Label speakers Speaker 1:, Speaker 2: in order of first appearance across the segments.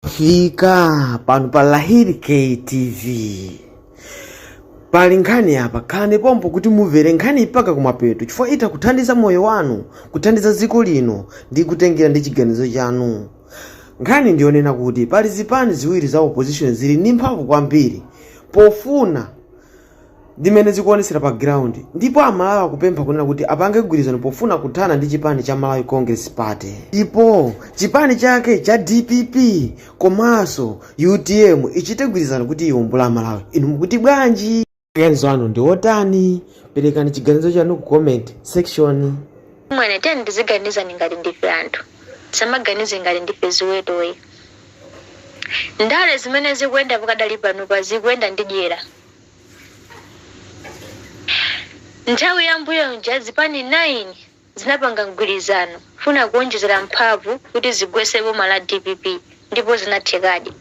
Speaker 1: Fika pano pa Lahiri KTV. Pali nkhani apa khani pompo kuti mumvere nkhani ipaka kumapeto chifukwa ita kuthandiza moyo wanu, kuthandiza dziko lino ndi kutengera ndi chiganizo chanu. Nkhani ndionena kuti pali zipani ziwiri za opposition zili ndi mphamvu kwambiri pofuna dimene zikuonesera pa ground, ndipo amalawi akupempha kunena kuti apange mgwirizano pofuna kuthana ndi chipani cha Malawi Congress Party. Ndipo chipani chake cha DPP komanso UTM ichite mgwirizano kuti iwombole Malawi. Inu mukuti bwanji? Maganizo anu ndi otani? Perekani chiganizo chanu ku comment section.
Speaker 2: Mwene tena ndiziganiza ningali ndife anthu. Samaganize ngali ndife ziweto. Ndale zimene zikuenda pakadali pano pa zikuenda ndidyera. Nthawi yambuyo nja zipani 9 zinapanga mgwirizano funa kuonjezera mphamvu kuti zigwetse boma la DPP, ndipo zinathekadi.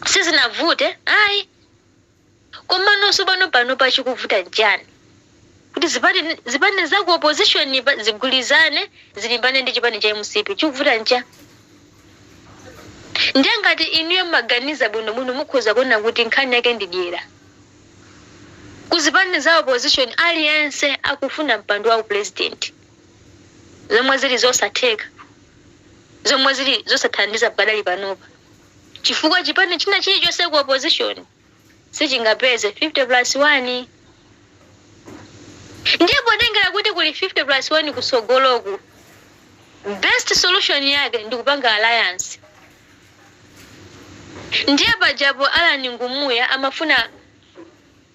Speaker 2: Sizinavute ayi koma nonso pano pachikuvuta njani kuti zipani za ku opposition zigwirizane zilimbane ndi chipani cha MCP chikuvuta nja. Ndiye ngati inuyo maganiza bwino mukhoza kuona kuti nkhani yake ndidyera. Kuzipani za opposition aliyense akufuna mpando wa president. Zomwe zili zosatheka. Zomwe zili zosathandiza pakadali panopa. Chifukwa chipani china chilichonse ku opposition sichingapeze 50+1. Ndipo dengera kuti kuli 50+1 kusogoloku. Best solution yake ndi kupanga alliance. Ndiye pajapo Alan Ngumuya amafuna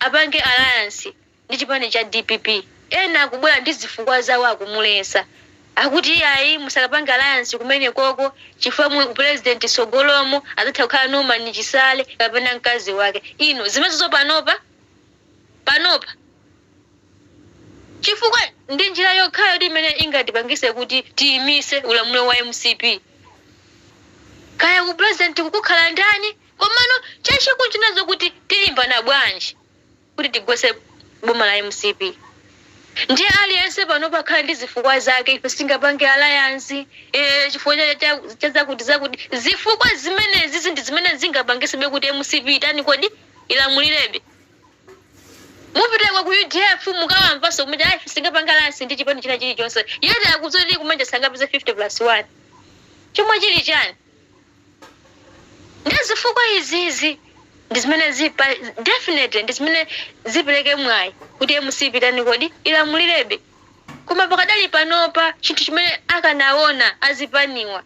Speaker 2: apange alliance ndi chipani cha DPP. Ena akubwera ndi zifukwa zawo akumulesa. Akuti ayi musakapange alliance kumene koko chifukwa president sogolomo azatha kukhala Norman Chisale kapena mkazi wake. Ino zimezo panopa chifukwa ndi njira yokhayo imene ingatipangise kuti tiyimise ulamuliro wa MCP. Kaya ku president kukukhala ndani komano chachikulu chinazo kuti tilimbana bwanji kuti tigwetse boma la MCP. Ndiye aliyense panopa khala ndi zifukwa zake, ife singapange alliance chifukwa chazakuti zifukwa zimene ndi zimene zingapangise kuti MCP itani kodi ilamulirebe. Mupita kwa ku UDF mukawamvaso kumene ife singapanga alliance ndi chipani china chilichonse. Yete akuzoti kumanja sangapize 50+1. Chomwe chili chani? Ndiye zifukwa izizi ndizimene zipa definitely ndizimene zipeleke mwayi kuti MCP itani kodi ilamulirebe. Koma pakadali panopa chinthu chimene akanaona azipaniwa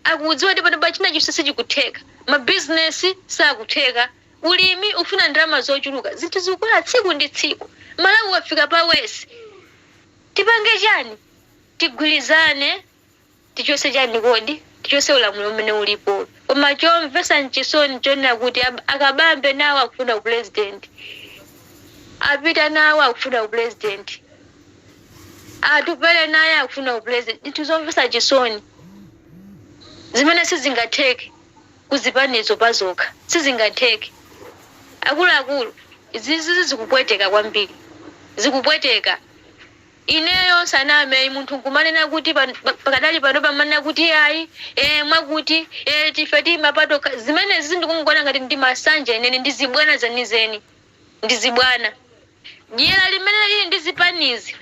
Speaker 2: akudziwa kuti panopa china chonse sichikutheka. Ma business sakutheka. Ulimi ufuna ndalama zochuluka. Zinthu zikula tsiku ndi tsiku. Malawi wafika pa wesi. Tipange chani? Tigwirizane tichose chani kodi? Tichose ulamuliro umene ulipo. Koma chomvesa nchisoni chonena kuti akabambe nawo akufuna president. Apita nawo akufuna president. Atupele naye akufuna president. Ndituzomvesa chisoni. Zimene sizingatheke kuzipanizo pazokha. Sizingatheke. Akulu izizi zikupweteka kwambiri. Zikupweteka. Ineyo saname munthu kumanena kuti pakadali panopa manena kuti ayi mwakuti tifeti mapato zimene zindikungona ngati ndi masanja inene ndizibwana zanizeni ndizibwana dyera limene lili ndizipanizi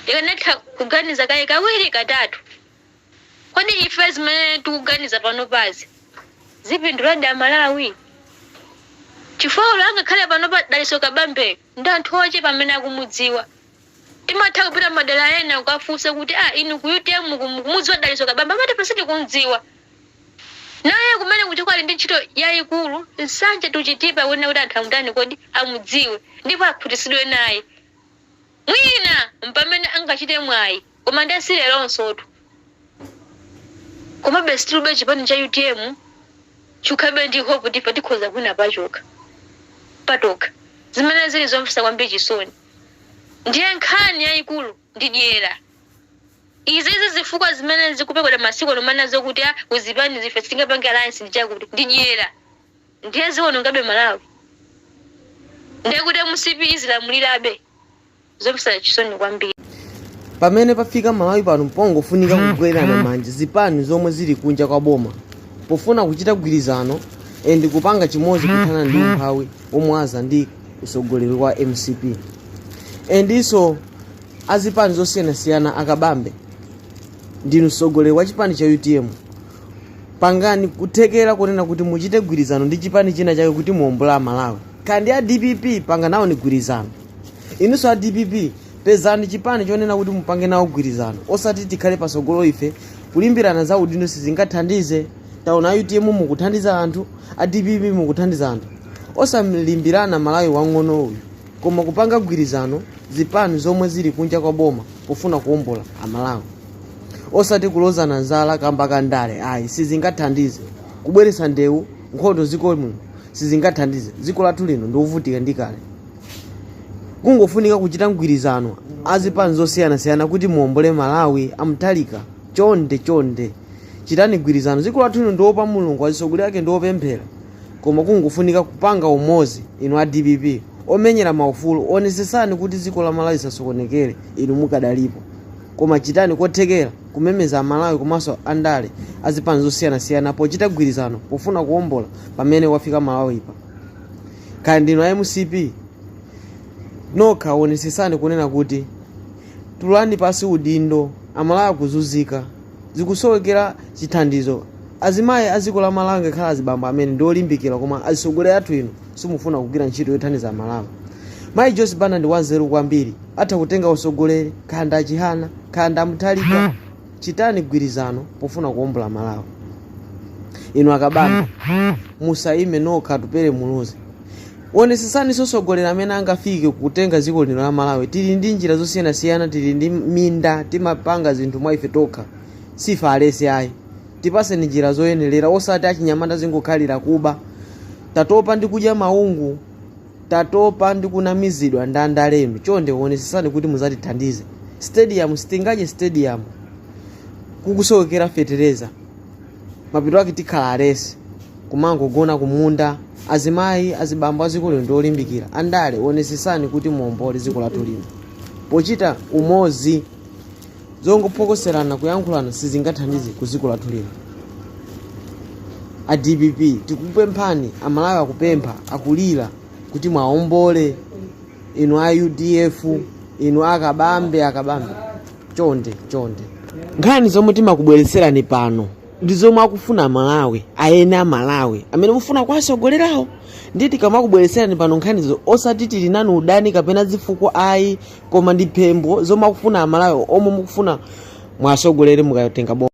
Speaker 2: ikanatha kuganiza kaye kawiri katatu. Kodi ife zimene tikuganiza panopazi zipindula da Malawi chifukwa angakhale panopa daliso kabambe ndi anthu oche pamene akumudziwa. Timatha kupita madala ena ukafunsa kuti inu ku UTM kumudziwa daliso kabamba amati pasiti kumdziwa. Naye kumene kuchokwa ali ndi ntchito yayikulu nsanje tuchitipa wena kuti anthu amutani kodi amudziwe ndipo akhutisidwe naye. Mwina mpamene angachite mwayi koma ndasile lonsotu. Koma bestilube chipani cha UTM chukhabe ndi hope ndipo tikhoza kwina patoka. Zimene zili zomvesa kwambiri chisoni. Ndiye nkhani yayikulu ndidyera. Izizi zifukwa zimene zikupekwa masiku nomana zokuti uzipani zife singapange alliance ndichakuti ndidyera. Ndiye ziwono ngabe Malawi. Ndiye kuti MCP izilamulirabe. Zomvesa chisoni kwambiri.
Speaker 1: Pamene pafika Malawi pano mpongo funika kugwera na manje zipani zomwe zili kunja kwa boma. pofuna kuchita gwirizano ndi kupanga chimodzi kuthana ndi umphawi omwaza ndi usogoleri wa MCP. Ndiso azipani zosiyanasiyana akabambe ndinu usogoleri wa chipani cha UTM, pangani kuthekera kunena kuti muchite gwirizano ndi chipani china chake kuti muombola Malawi. Kandi a DPP panga nawo ni gwirizano. Inunso a DPP pezani chipani chonena kuti mupange nawo gwirizano, osati tikhale pasogolo ife kulimbirana za udindo sizingathandize. Taona UTM mukuthandiza anthu, a DPP mukuthandiza anthu, osalimbirana Malawi wang'ono uyu, koma kupanga gwirizano zipani zomwe zili kunja kwa boma pofuna kuombola Malawi, osati kulozana nzala kamba kandale. Ayi, sizingathandize kubweretsa ndewu nkhondo ziko muno, sizingathandize. Ziko lathu lino ndovutika ndikale. Kungofunika kuchita mgwirizano azipani zosiyanasiyana kuti muombole Malawi amtalika. Chonde chitani gwirizano. Ziko lathu lino ndiopa Mulungu, azisogoleri ake ndiopemphera, koma kungofunika kupanga umozi. Inu a DPP omenyera maufulu onesesani kuti ziko la Malawi lisasokonekere, inu mukadalipo, koma chitani kothekera kumemeza Malawi komanso andale azipani zosiyanasiyana pochita gwirizano pofuna kuombola pamene wafika Malawi ipa. Kaya ndinu a MCP nokha onesesani kunena kuti tulani pasi udindo, Amalawi akuzunzika, zikusowekera chithandizo. Azimayi aziko la Malawi ngakhala azibambo amene ndiolimbikira, koma azisogoleri athu inu simufuna kugwira ntchito yothandiza Malawi. Mayi Joyce Banda ndi wanzeru kwambiri, atha kutenga usogoleri khanda achihana khanda amtalika. Chitani gwirizano pofuna kuombola Malawi. Inu akabanda musaime nokha tupere muluze. Onesesani sosogoleri amene angafike kutenga ziko lino la Malawi. Tili ndi njira zosiyanasiyana, tili ndi minda, timapanga zinthu mwa ife tokha, sifa alesi ayi. Tipase ni njira zoyenerera, osati achinyamata zingokhalira kuba. Tatopa ndi kudya maungu, tatopa ndi kunamizidwa ndi andalemu. Chonde onesesani kuti muzatithandize. Stadium sitingaje stadium kukusowekera fetereza, mapito ake tikhala alesi kumangogona kumunda. Azimayi azibambo aziko lino ndiolimbikira, andale onesesani kuti muombole ziko lathu lino pochita umozi. Zongophokoserana kuyankhulana sizingathandize ku ziko lathu lino. A DPP tikupemphani, Amalawi akupempha, akulira kuti mwaombole. Inu a UDF, inu akabambe chonde. Nkhani zomwe timakubweretserani pano ndi zomwe akufuna Malawi, ayene a Malawi amene mufuna kuwasogolerawo. Nditi kamakubweretserani pano nkhanizo osati tili nanu udani kapena zifukwa ayi, koma ndi phembo zomwe akufuna Malawi omwe mukufuna mwasogolere mukatenga boma.